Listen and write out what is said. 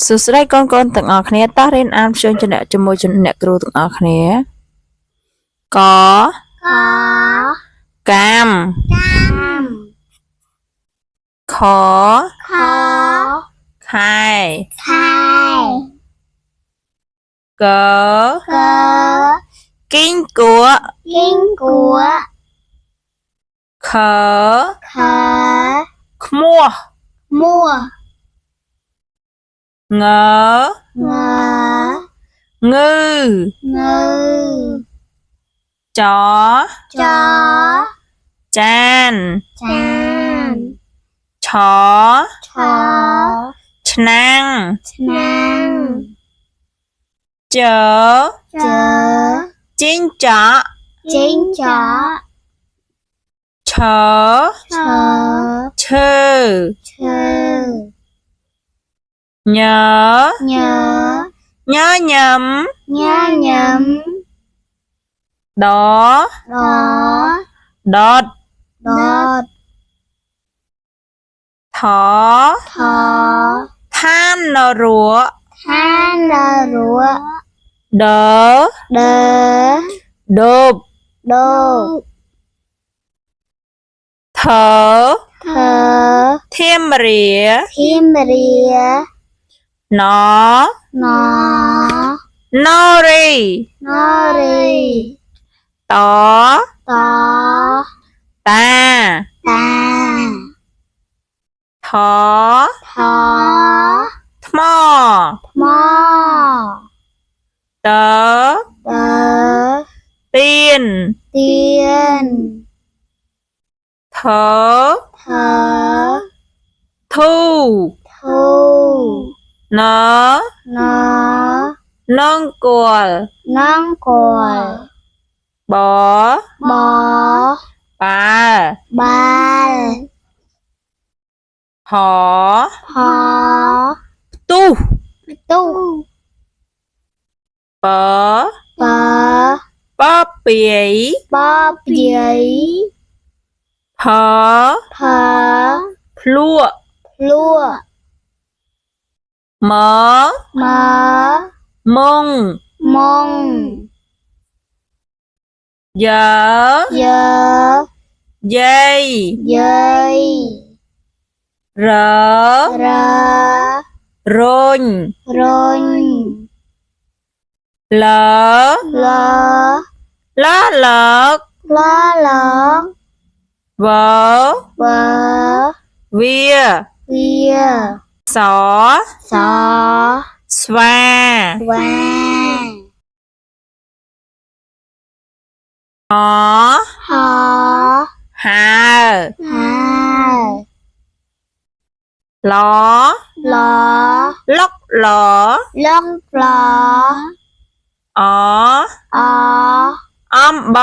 សួស្តីកូនៗទាំងអស់គ្នាតោះរៀនអានព្យញ្ជនៈជាមួយអ្នកគ្រូទាំងអស់គ្នាកកាមខខែកគីងគួរខខ្មោះងងឺចចានឆឆ្នាំងចជីងចក់ឈឈើញញឹមដដថឋាននរកដដបថធៀមរាណនរីតតាថថ្មតទៀនថធូណនង្គ័លបបាលហផ្ទុះពពាយផភ្លក់មុងយាយរុញលើកវាសស្វាហើឡុកឡអំប